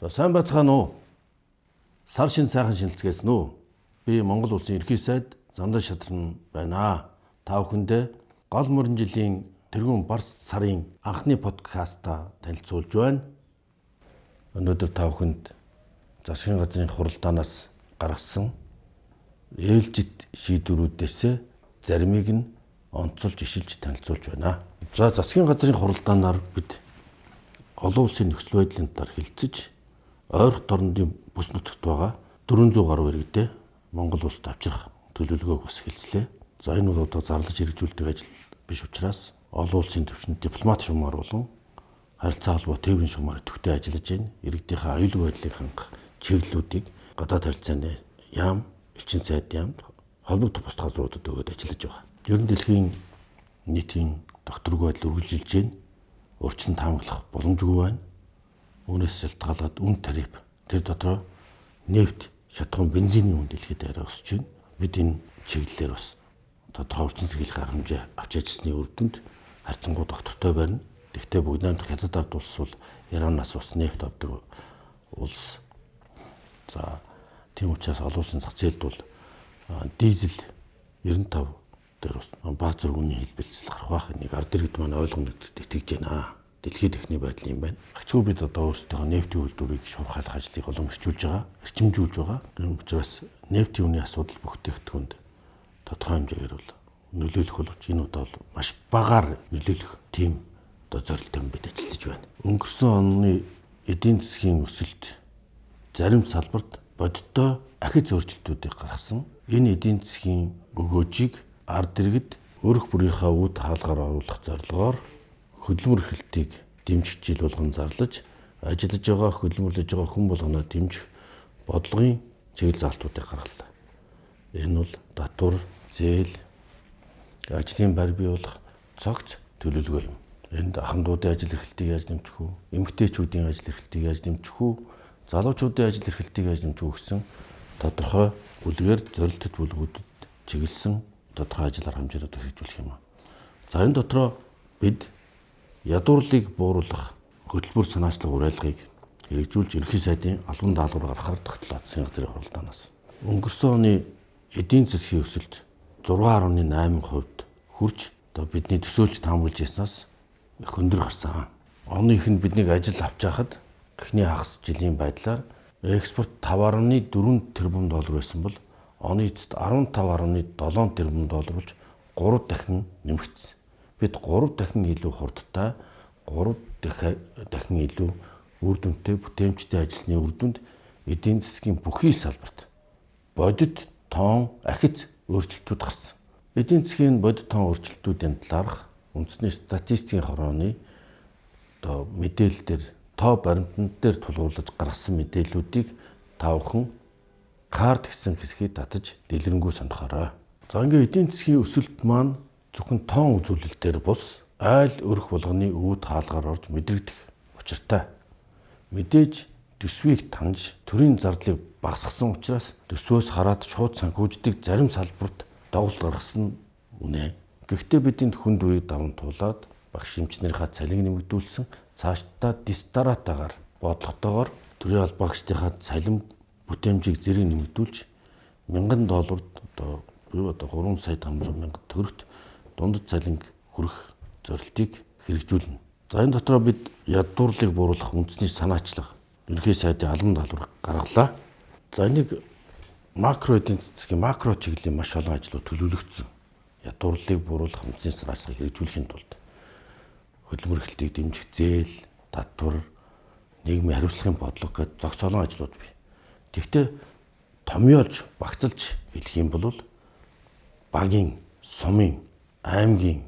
За сайн байцгаана уу? Сар шин сайхан шинэлцгээсэн үү? Би Монгол улсын ерхий сайд Зандан Шатран байна. Та бүхэндээ гол мөрөн жилийн тэргүүн Барс сарын анхны подкаста танилцуулж байна. Өнөөдөр та бүхэнд засгийн газрын хуралдаанаас гаргасан ээлжит шийдвэрүүдээс заримыг нь онцолж ишилж танилцуулж байна. За засгийн газрын хуралдаанаар бид олон улсын нөхцөл байдлын талаар хэлцэж ойрхон дорнодын бүс нутагт байгаа 400 гаруй иргэдээ Монгол улсад авчрах төлөвлөгөөг бас хэлцлээ. За энэ бол одоо зарлаж хэрэгжүүлдэг ажил биш учраас олон улсын түвшинд дипломат шугамар болон харилцаа холбоо тээврийн шугамар төвтэй ажиллаж байна. Иргэдийнхээ аюулгүй байдлыг хангах чиглэлүүдийг гадаад харилцааны яам, элчин сайд яамд холбогдох бус газруудад өгөөд ажиллаж байгаа. Ер нь дэлхийн нийтийн докторгүй байдал үргэлжилж байна. Урьдчилан таамаглах боломжгүй байна. Үүнээс шалтгаалаад үн тариф тэр дотроо нефть, шатахуун, бензиний үн дэлхийд арай өсөж байна. Бид энэ чиглэлээр бас тодорхой урьдчилан сэргийлэх арга хэмжээ авч ажилласны үр дүнд харьцангуй доктортой байна. Гэхдээ бүгд найрамдах хятад ард улс бол Иранаас бас нефть авдаг улс. За тийм учраас олон улсын зах зээлд бол дизель 95 дээр бас бага зэрэг үнийн хэлбэлцэл гарах байх. Нэг ард иргэд маань ойлгомжтой итгэж байна. Дэлхийн техникийн байдал юм байна. Агчгүй бид одоо өөрсдөө нефтийн үйлдвэрийг шуурхайлах ажлыг уламжуулж байгаа, эрчимжүүлж байгаа. Энэ учраас нефтийн үнийн асуудал бүтээгдэхүүнд тодорхой хэмжээгээр бол нөлөөлөх боловч энэ удаа бол маш багаар нөлөөлөх тийм одоо зорилттой бид ажиллаж байна. Өнгөрсөн оны эдийн засгийн өсөлт зарим салбарт бодиттой ахиц өөрчлөлтүүдийг гаргасан. Энэ эдийн засгийн өгөөжийг ард иргэд өөрөх бүрийнхээ үүд хаалгаар оруулах зорилгоор хөдөлмөр эрхлэлтийг дэмжих жил болгон зарлаж ажиллаж байгаа хөдөлмөрлөж байгаа хүн болгоноо дэмжих бодлогын чиглэл заалтуудыг гаргалаа. Энэ бол татвар, зээл, ажлын байр бий болох цогц төлөвлөгөө юм. Энд ахмадуудын ажил эрхлэлтийг яаж дэмжих үү? Эмэгтэйчүүдийн ажил эрхлэлтийг яаж дэмжих үү? Залуучуудын ажил эрхлэлтийг яаж дэмжих үү гэсэн тодорхой бүлгээр зорилттой бүлгүүдэд чиглэсэн тодорхой ажил арга хэмжээнүүд хэрэгжүүлэх юм. За энэ дотроо бид ядуурлыг бууруулах хөтөлбөр санаачлах уриалгыг хэрэгжүүлж ерхий сайдын албан даалгавар гаргахаар тогтлоо засгийн газрын хуралдаанаас. Өнгөрсөн оны эдийн засгийн өсөлт 6.8% хүрч одоо бидний төсөөлж таамаглаж яснаас их өндөр гарсан. Оны ихэнд биднийг ажил авч яхад эхний хагас жилийн байдлаар экспорт 5.4 тэрбум доллар байсан бол оны эцэст 15.7 тэрбум доллар болж 3 дахин нэмэгдсэн. Бид 3 дахин илүү хурдтай, 3 дахин илүү үр дүнтэй, бүтээмжтэй ажилласны үр дүнд эдийн засгийн бүхий салбарт бодит тоон ахиц өөрчлөлтүүд гарсан. Эдийн засгийн бодит тоон өөрчлөлтүүдийн талаарх үндэсний статистикийн хорооны одоо мэдээлэлээр тоо баримтанд дээр тулгуурлаж гаргасан мэдээллүүдийг та бүхэн карт гэсэн хэсгийг татаж дэлгэрэнгүй сонирхоорой. За ингээд эдийн засгийн өсөлт маань зөвхөн тоон үзүүлэлтээр бус айл өрх болгоны үүд хаалгаар орж мэдрэгдэх учиртай. Мэдээж төсвийг таньж төрийн зардлыг багасгасан учраас төсвөөс хараад шууд санхүүждэг зарим салбарт доголдол гаргасан үнэ. Гэхдээ бидний хүнд үе даван туулаад багш эмчнэрийнхаа цалиг нэмэгдүүлсэн цаашдаа дистаратагаар бодлоготойгоор төрийн албан багштийнхаа цалин бүтээмжийг зэрэг нэмэгдүүлж $1000 одоо 3 сая 500 мянга төгрөгт дундад цалин хүрэх зорилтыг хэрэгжүүлнэ. За энэ дотроо бид ядуурлыг бууруулах үндэсний санаачлах ерхий сайдын албан даалгавар гаргалаа. За энийг макро эдийн засгийн макро чиглэлийн маш олон ажлууд төлөвлөгдсөн. Ядуурлыг бууруулах үндэсний санаачлагыг хэрэгжүүлэхийн тулд хөдөлмөр эрхлэлтийг дэмжих зээл, татвар, нийгмийн хариуцлагын бодлого гэдэг зохицолон ажлууд бий. Тэгвэл томьёолж, багцалж хэлэх юм бол багийн, сумын, аймгийн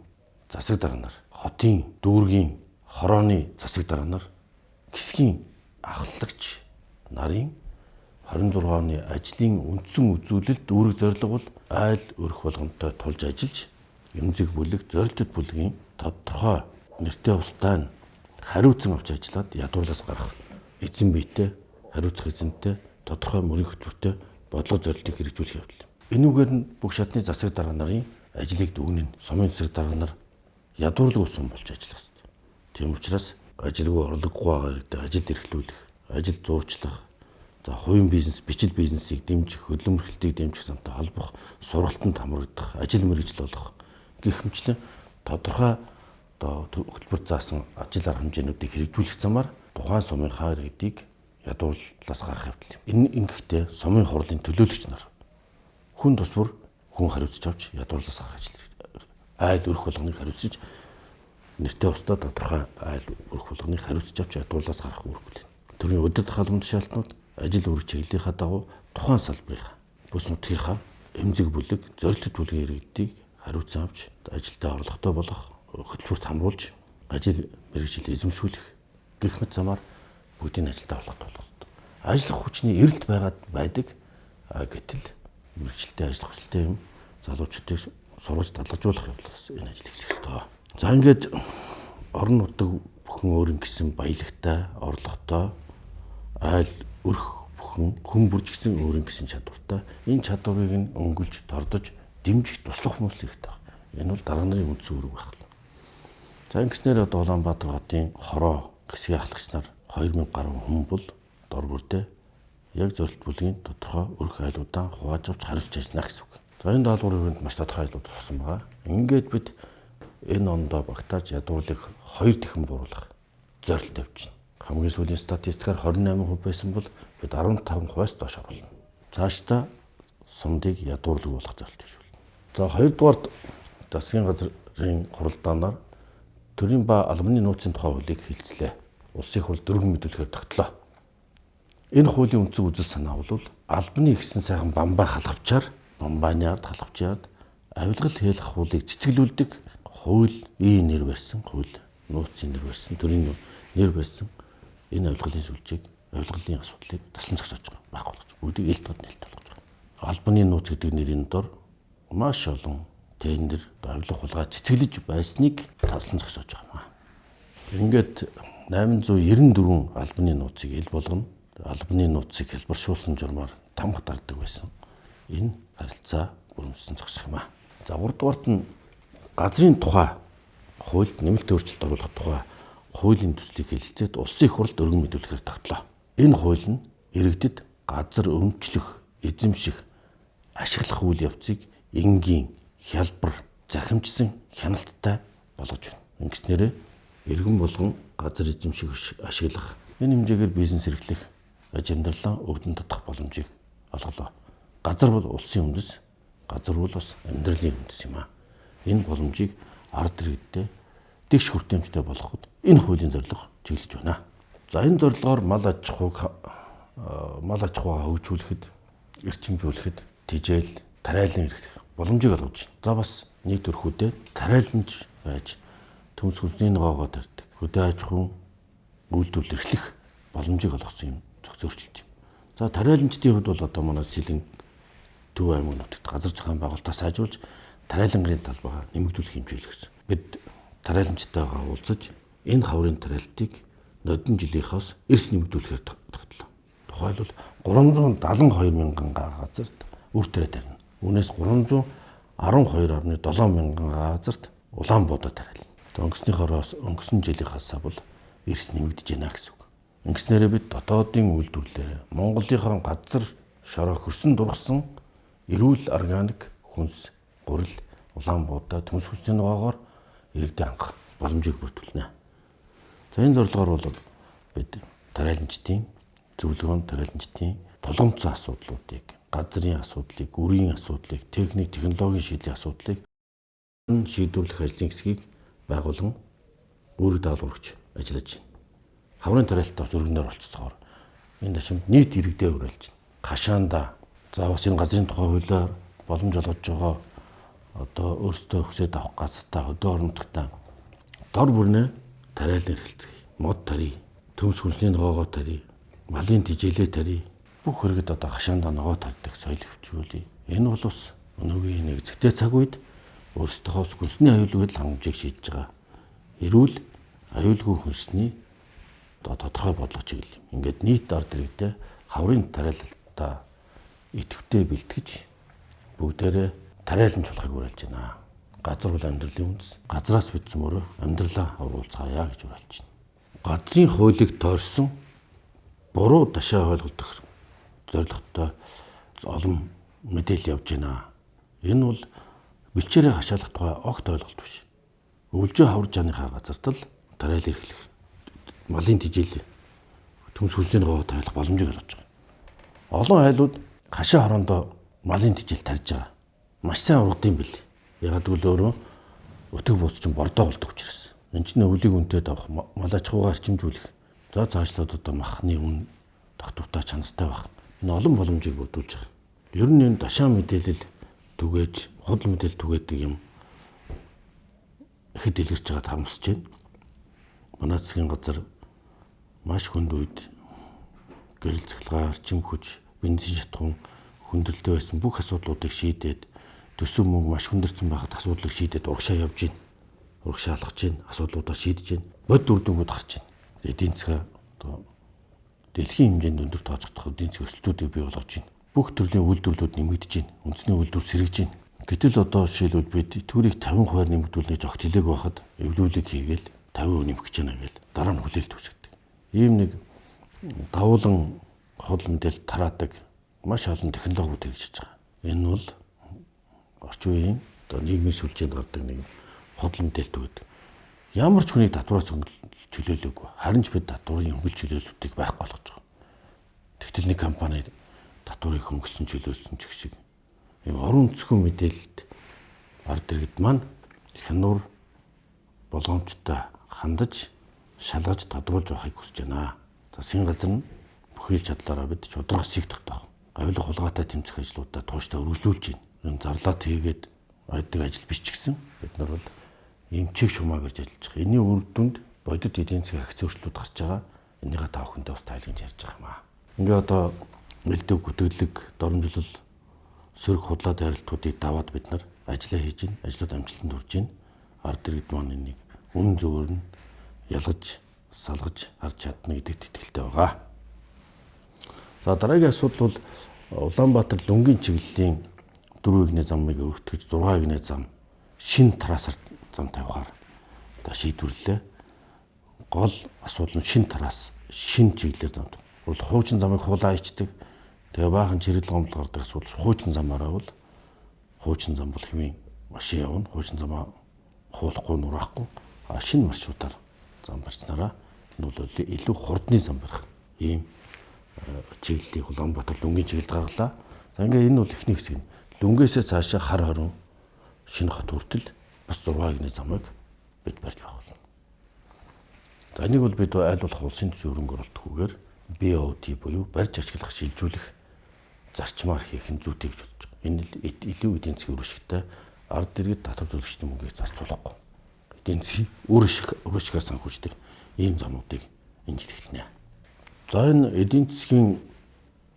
засаг дарга нар, хотын, дүүргийн, хорооны засаг дарга нар, хэсгийн ахлагч нарын 26 оны ажлын үндсэн үзүүлэлт үүрэг зорилго бол айл өрх болгонтой тулж ажиллаж эмзэг бүлэг, зорилттой бүлгийн тодорхой нэртэй устай хариуцсан авч ажиллаад ядуурлаас гарах эзэн биетэй, хариуцах эзэнтэй, тодорхой мөрийн хөтөлбөртэй бодлого зорилтыг хэрэгжүүлэх явдал. Энүүгээр нь бүх шатны засаг дарга нарын ажлыг дүгнэн сумын засаг дарга нар ядуурлаг ус болж ажиллах хэрэгтэй. Тийм учраас ажилгүй орлогогүй байгаа иргэдэд ажил эрхлүүлэх, ажил зуучлах, за хувийн бизнес, бичил бизнесийг дэмжих, хөдөлмөрлөлтийг дэмжих замтай холбох, сургалтанд хамрагдах, ажил мэргэжил болох гэх мэтлэн тодорхой хөтөлбөр заасан ажил арга хэмжээнүүдийг хэрэгжүүлэх замаар тухайн сумынхаа иргэдийг ядуурлалаас гаргах явдал юм. Энэ ингэхдээ сумын хурлын төлөөлөгч нар хүн тусвар хүн хариуцж авч ядуурлалаас гаргах ажил айл өрх болгоныг хариуцж нэртэй устдаа тодорхой айл өрх болгоныг хариуцж авч ядуурлалаас гаргах үүрэг. Төрийн удирдах халамж шаалтнууд ажил үүрэг чиглэлийнхаа дагуу тухайн салбарынхаа бүс нутгийнхаа эмзэг бүлэг, зорилт бүлгийн иргэдийг хариуцсан авч ажилдаа орлоготой болох, хөтөлбөрт хамруулж ажил мэргэжил эзэмшүүлэх гэх мэт замаар бүгдийг ажилдаа орлоготой болгох. Ажиллах хүчний эрэлт байгаад байдаг. Гэтэл мэргэжилтэд ажиллах хүсэлтэй юм залуучуудыг сургаж талгажуулах явдлаас энэ ажил эхлэх ёстой. За ингээд орон нутаг бүхэн өөрийн гэсэн баялагтай, орлоготой, айл өрх бүхэн хүн бүрж гэсэн өөрийн гэсэн чадвартай. Энэ чадварыг нь өнгөлж, тордож, дэмжих туслах хүмүүс хэрэгтэй байна. Энэ бол дарга нарын үндсэн үүрэг байх. За ингэснээр одоо Улаанбаатар хотын хороо хэсгийн ахлагч нар 2000 гаруй хүн бол дор бүрдээ яг зорилт бүлгийн тодорхой өрх айлуудаа хувааж авч хариуцж ажиллана гэсэн үг. За энэ даалгаврын маш тодорхой айлууд туссан байгаа. Ингээд бид энэ ондоо багтааж ядуурлыг 2 дахин бууруулах зорилт тавьж байна. Хамгийн сүүлийн статистикаар 28% байсан бол бид 15%-аас доош оруулна. Цаашдаа сумдыг ядуурлаг болох зорилт bijүүлнэ. За 2-дугаар засгийн газрын хуралдаанаар төрийн ба албаны нууцын тухай хуулийг хэлцлээ. Улсын хурл дөрвөн мэдүүлгээр тогтлоо. Энэ хуулийн үндсэн үзэл санаа бол албаны ихсэн сайхан бамбай халахвчаар, бамбайны ард халахвчийн ард авилгал хийх хуулийг цэцгэлүүлдэг хууль нэр барьсан, хууль нууцын нэр барьсан, төрийн нэр барьсан энэ авилгалын сүлжээг, авилгалын асуудлыг таслан зогсоож байгаа байх болгож бүгдийг ил тод нээлт болгож байгаа. Албаны нууц гэдэг нэрийн дор маш олон тендер, авилга хулгай цэцгэлж байсныг таслан зогсоож байгаа юм. Ингээд 894 албаны нууцыг ил болгоно. Албаны нууцыг хэлбэршүүлсэн журмаар тамх дарддаг байсан. Энэ харилцаа бүрэмжсэн зогсох юм аа. За 3-дугаарт нь газрын тухай хуульд нэмэлт өөрчлөлт оруулах тухай хуулийн төслийг хэлэлцээд улсын их хурлд өргөн мэдүүлэхээр тогтлоо. Энэ хууль нь иргэдэд газар өмчлөх, эзэмших, ашиглах үйл явцыг энгийн, хялбар, захимжсан хяналттай болгож байна. Ингэснээр иргэн болгон газар эзэмших, ашиглах энэ хэмжээгээр бизнес эрхлэх аж амьдралаа өвдөн татах боломжийг олголоо. Газар бол улсын үндэс, газар бол бас амьдралын үндэс юм аа. Энэ боломжийг ард иргэдтэй дэгш хүртээмжтэй болгоход энэ хуулийн зорилго чиглэж байна. За энэ зорилгоор мал аж ахуйгаа хөгжүүлэхэд, эрчимжүүлэхэд тижээл, тариалан эрхлэх боломжийг олгож байна. За бас нийт өрхүүдэд тариаланч байж төмс хүнсний ногоогоо тарьдаг. Хөдөө аж ахуйн үйлдвэрлэл эрхлэх боломжийг олгосон юм зохицуулт юм. За тариаланчдын хувьд бол одоо манай Сэлэн Төв аймаг нутагт газар зохион байгуулалтаа сайжруулж тариалангын талбайгаа нэмэгдүүлэх хэмжээл өгсөн. Бид тариаланчтайгаа уулзаж энэ хаврын тариалтыг нодон жилийнхоос эрс нэмэгдүүлэхээр тогтлоо. Тухайлбал 372 мянган газарт үр тариа тарина. Үүнээс 312.7 мянган газарт улаан буудаа тариална. Өнгөрсөн жилийнхаас бол эрс нэмэгдэж байна гэсэн үг. Ингэснээрээ бид дотоодын үйлдвэрлэлээр Монголынхон газар шороо хөрсөн дургасан эрүүл органик хүнс, гурил, улаан буудаа, төмс хүнсний ногоогоор иргэдэд хангах боломжийг бүрдүүлнэ. За энэ зорилгоор бол бид тариаланчдын зөвлөгөөнд тариаланчдын тулгымцсан асуудлуудыг, газрын асуудлыг, үрийн асуудлыг, техник, технологийн шийдлийн асуудлыг шийдвэрлэх ажлын хэсгийг байгуулан үүрэг даалгаварч ажиллаж байна. Хаврын тариалтаа бас өргөнөөр болцсоор энэ ташимд нийт иргэдэд уриалж байна. Хашаанда за бас энэ газрын тухай хуулиар боломж олгож байгаа одоо өөрсдөө хүсээд авах газартаа хөдөө орон нутгатаа дор бүрнээ тариалан эрхэлцгээе. Мод тарий, төмс хүнсний ногоогоо тарий, малын тижээлээ тарий. Бүх хэрэгэд одоо хашаанда ногоо тарьдаг соёл хөвчүүлээ. Энэ бол бас өнөөгийн нэг зэгтэй цаг үед өөрсдийнхоос хүнсний аюулгүй хангамжийг шийдэж байгаа. Эрүүл аюулгүй хүнсний тодорхой бодлого чиглэл юм. Ингээд нийт ард иргэдэд хаврын тариалалтаа идэвхтэй бэлтгэж бүгдээрээ тариалан чуулгахыг уриалж байна. Газар бол амьдралын үндэс. Газраас бидсэн мөрөө амьдралаа авруулцгаая гэж уриалж байна. Газрын хуулийг тойрсон буруу ташаа ойлгох зорилготой олон мэдээлэл явж байна. Энэ бол бэлчээрээ хашаалах тухай огт ойлголт биш. Өвлжөө хавар жааныхаа газарт л тариал эрхлэх, малын тижэл төмс хүнсний гоо тариалах боломжийг олгож байгаа. Олон айлууд хашаа хорондоо малын тижэл тарьж байгаа. Маш сайн ургадсан бил. Яг л өөрөө өтөг бууц чинь бордоо болдог учраас. Энэ чинь өвлийг үнэтэй авах, мал аж ахуйгаа арчимжуулах. За цаашлаад одоо махны үн тогтвортой чанартай байх. Энэ олон боломжийг бүрдүүлж байгаа. Ер нь энэ ташаа мэдээлэл түгээж, худал мэдээлэл түгээдэг юм ихэд дэлгэрч байгаад харамсаж байна. Манай засгийн газар маш хүнд үед гэрэл цахилгаан, арчим хүч, бензин шатхуун хүндрэлтэй байсан бүх асуудлуудыг шийдээд төсөв мөнгө маш хүндэрсэн байхад асуудлыг шийдээд урагшаа явж байна. Урагшаа алхаж байна, асуудлуудаа шийдэж байна. Бод үрдэнгүүд гарч байна. Эдийн засаг одоо дэлхийн хэмжээнд өндөр тооцогдох эдийн засгийн өсөлтүүдийг бий болгож байна. Бүх төрлийн үйлдвэрлэлүүд нэмэгдэж байна. Үндэсний үйлдвэр сэргэж байна. Гэтэл одоо жишээлбэл бид түүрийг 50% нэмэгдүүлнэ гэж огт хэлээг байхад эвлүүлэг хийгээл 50% нэмэх гэж байна гэвэл дараа нь хүлээлт үүсгэдэг. Ийм нэг давуулан худал мэдээлэл тараадаг маш олон технологиуд хэрэгжиж байгаа. Энэ бол орчин үеийн одоо нийгмийн сүлжээнд гардаг нэг худал мэдээлэл гэдэг. Ямар ч хүний татвараас чөлөөлөөгүй. Харин ч бид татварын хөнгөлт чөлөөлөлтийг байхгүй болгож байгаа. Тэгтэл нэг компани татварыг хөнгөсөн чөлөөлсөн ч гэх шиг. Ийм орон зохион мэдээлэлд ард иргэд маань хянуур болгоомжтой хандаж, шалгаж тодруулж явахыг хүсэж байна. Засгийн газар нь бүхий л чадлаараа бид шударга засгийг тогтоох, гавилах хулгайтай тэмцэх ажлуудаа тууштай үргэлжлүүлж байна. Энэ зарлаад хийгээд байдаг ажил биш ч гэсэн бид нар бол ийм чиг шумаа гэж ажиллаж байгаа. Энийн үр дүнд бодит эдийн засгийн ахиц өөрчлөлт гарч байгаа. Энийгээ та бүхэндээ бас тайлгнаж ярьж байгаа юм аа. Ингээ одоо элдв гүтгэлэг, доромжлол, сөрөг худлаа дайралтуудыг даваад бид нар ажиллаа хийж байна. Ажлууд амжилтанд хүрж байна. Ард иргэд маань энийг үнэн зөвөр нь ялгаж, салгаж харж чадна гэдэгт итгэлтэй байгаа. За дараагийн асуудал бол Улаанбаатар Лүнгийн чиглэлийн 4 игний замыг өргөтгөж 6 игний зам шинэ тараасаар зам тавихаар одоо шийдвэрлэлээ. Гол асуудал нь шинэ тараас, шинэ чиглэлээр зам. Бол хуучин замыг хулаа ичдэг. Тэгээ баахан чирэл гомдол гардаг асуудал хуучин замаараа бол хуучин зам бол хэвийн машин явна. Хуучин замаа хуулахгүй нураахгүй шинэ маршрутаар зам барьснараа энэ бол илүү хурдны зам барих ийм чиглэлийг Улаанбаатар Лүнгийн чиглэлд гаргалаа. За ингээ энэ бол эхний хэсэг нь. Лүнгээс цаашаа хар хорин шинэ хот хүртэл бас 6 игний замыг бид барьж байх болно. За энийг бол бид аль болох улсын төсвийн хөрөнгө оруулалтгүйгээр BOT буюу барьж ашиглах, шилжүүлэх зарчмаар хийх нь зүйтэй гэж бодож байгаа. Энэ илүү эдийн засгийн өрөшгтэй ард иргэд татвар төлөгчдийн мөнгийг зарцуулахгүй. Эдийн засгийн өрөшгөөр санхүүждэг ийм замуудыг энэ жил эхэлнэ. За энэ эдийн засгийн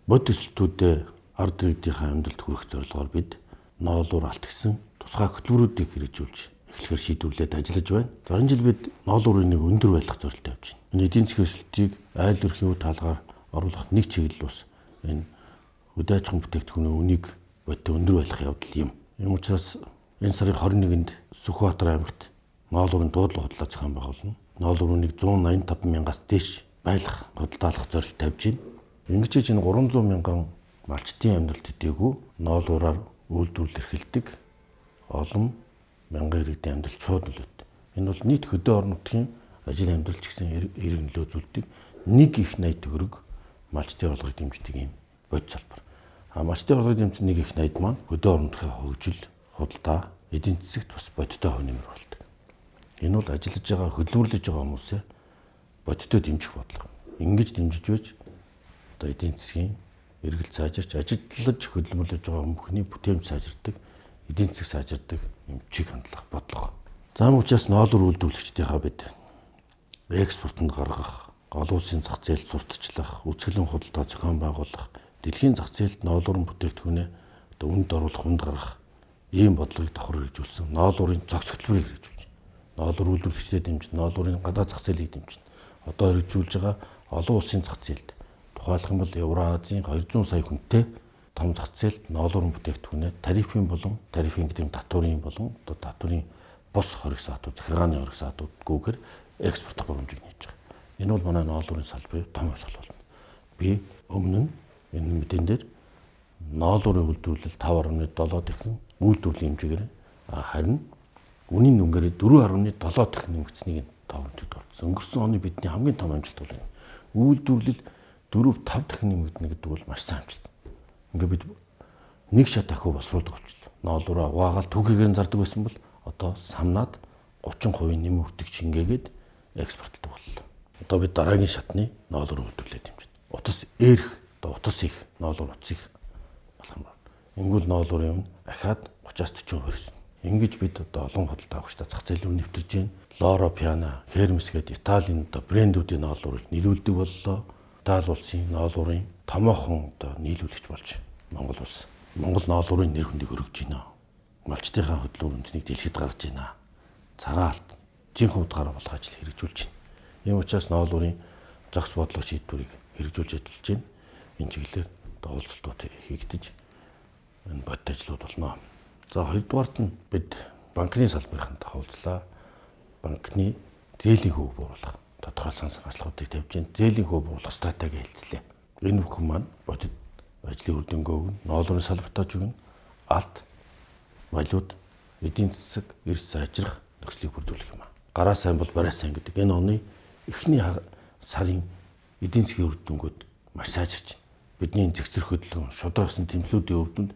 бод төсөлтүүдэд ард иргэдийн амьдралд хүрэх зорилгоор бид ноолуур алт гэсэн тусгай хөтөлбөрүүдийг хэрэгжүүлж эхлэхээр шийдвэрлээд ажиллаж байна. За энэ жил бид ноолуурын нэг өндөр байх зорилттой явж байна. Энэ эдийн засгийн өсөлтийг айл өрхийн үе таалгаар оруулах нэг чиглэл бас энэ хөдөө аж ахуйн бүтээгдэхүүний үнийг бодтой өндөр байх явдал юм. Ийм учраас энэ сарын 21-нд Сүхбаатар аймагт ноолуурын дуудлага худлаа зохион байгуулна. Ноолуурыг 185 мянгаас дээш байлах худалдаалах зорилт тавьж байна. Ингэж энэ 300 мянган малчтын амьдралд төдийгүй ноолуураар үйлдвэрлэл эрхэлдэг олон мянган иргэдийн амьдрал шууд нөлөөтэй. Энэ бол нийт хөдөө орон нутгийн ажил амьдрал ч гэсэн эрг нөлөө үзүүлдэг нэг их 80 төгрөг малчтын орлогыг дэмждэг юм бодис салбар. Малчтын орлогыг дэмжих нэг их 80 маань хөдөө орон нутгийн хөгжил, худалдаа, эдийн засагт бас бодиттой хувь нэмэр болдог. Энэ бол ажиллаж байгаа, хөдөлмөрлөж байгаа хүмүүсээ бодиттой дэмжих бодлого. Ингэж дэмжиж байж одоо эдийн засгийн эргэлт сайжирч, ажиллаж хөдөлмөрлөж байгаа хүмүүний бүтээмж сайжирдаг, эдийн засаг сайжирдаг юм чиг хандлах бодлого. За мөн учраас ноолуур үйлдвэрлэгчдийнхаа бид экспортод гаргах, гол улсын зах зээлд сурталчлах, үзэсгэлэн худалдаа зохион байгуулах, дэлхийн зах зээлд ноолуурын бүтээгдэхүүнээ одоо үнд оруулах, үнд гаргах ийм бодлогыг давхар хэрэгжүүлсэн. Ноолуурын зохис хөтөлбөрийг хэрэгжүүлж, ноолуур үйлдвэрлэгчдэд дэмжин, ноолуурын гадаад зах зээлийг дэмжин. Одоо хэрэгжүүлж байгаа олон улсын зах зээлд тухайлах юм бол Евразийн 200 сая хүнтэй том зах зээлд ноолуурын бүтээгдэхүүнээ тарифын болон тарифын гэдэг нь татварын болон одоо татварын бус хориг саатууд, захиргааны хориг саатуудгүйгээр экспортох боломжийг нээж байгаа. Энэ бол манай ноолуурын салбарын том хувьсгал болно. Би өмнө нь энэ мэдэн дээр ноолуурын үйлдвэрлэл 5.7 дахин үйлдвэрлэлийн хэмжээгээр харин үнийн дүнгээр 4.7 дахин нэмэгдсэнийг товонтод болсон. Өнгөрсөн оны бидний хамгийн том амжилт бол энэ. Үйлдвэрлэл 4-5 дахин нэмэгдэнэ гэдэг бол маш сайн амжилт. Ингээ бид нэг шат ахиу босруулдаг болчихлоо. Ноолуураа угаагаал түүхийгээр нь зардаг байсан бол одоо самнаад 30% нэм хүртэг шингээгээд экспортлдог боллоо. Одоо бид дараагийн шатны ноолуур үйлдвэрлээд юм чинь. Утас эрх, одоо утас их, ноолуур утас их болох юм байна. Ингүүл ноолуурын өмнө ахаад 30-40% өрсөн. Ингэж бид одоо олон худалдаа авагчдаа зах зээл рүү нэвтэрж байна. Лоро Пиано, Hermes гэдэг Италийн одоо брэндүүдийн ноолуурыг нийлүүлдэг боллоо. Итали улсын ноолуурын томоохон одоо нийлүүлэгч болж Монгол улс. Монгол ноолуурын нэр хүндийг өргөж байна. Малчтынхаа хөдөлмөр үндэснийг дэлхийд гаргаж байна. Цагаан алт жинхэнэ утгаараа болох ажил хэрэгжүүлж байна. Ийм учраас ноолуурын зохис бодлого шийдвэрийг хэрэгжүүлж ажиллаж байна. Энэ чиглэлээр уулзалтууд хийгдэж энэ бодит ажлууд болно. За хоёрдугаарт нь бид банкны салбарын тохиолдлаа. Банкны зээлийн хөв бууруулах тодорхой сансан ажлуудыг тавьж байна. Зээлийн хөв бууруулах стратеги хэлцлээ. Энэ бүхэн маань бодит ажлын үр дүнгөөг нь ноолуурын салбартаа ч үгэн алт, валют, эдийн засаг, эрс сайжрах нөхцөлийг бүрдүүлэх юм аа. Гараа сайн бол барай сайн гэдэг энэ оны эхний сарын эдийн засгийн үр дүнгууд маш сайжирч байна. Бидний зэгцэрх хөдөлгөөн, шударгасан тэмцлүүдийн үр дүнд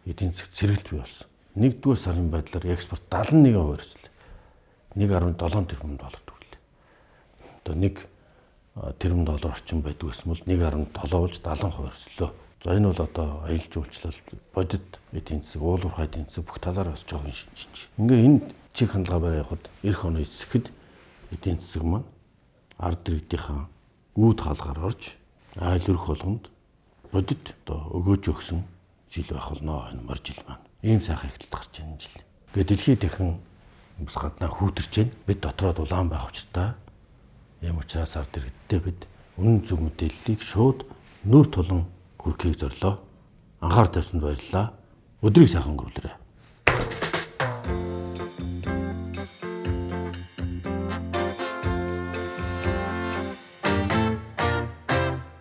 эдийн засагт сэргэлт бий болсон. 1-р сарын байдлаар экспорт 71% өсөлөө. 1.7 тэрбум доллар төрлөө. Одоо 1 тэрбум доллар орчим байдаг гэсэн бол 1.7 болж 70% өсөлөө. За энэ бол одоо аялал жуулчлал, бодит эдийн засаг, уулуурхай эдийн засаг бүх талаараа бас жоохон шинжиж. Ингээ энэ чиг хандлага барай явахад эх оны эсэхэд эдийн засаг маань ард иргэдийнхаа үүд хаалгаар орж айл өрх болгонд бодит одоо өгөөж өгсөн жил байх болно энэ мөр жил маань. Ийм сайхан ихтэлд гарч байгаа жил. Ингээд дэлхийд дахин бас гаднаа хүүтэрч байна. Бид дотроо улаан байх учиртай. Ийм учраас ард иргэдтэй бид үнэн зөв мэдээллийг шууд нүүр тулан хүргэхийг зорилоо. Анхаар тавьсанд баярлалаа. Өдрийг сайхан өнгөрүүлээрэй.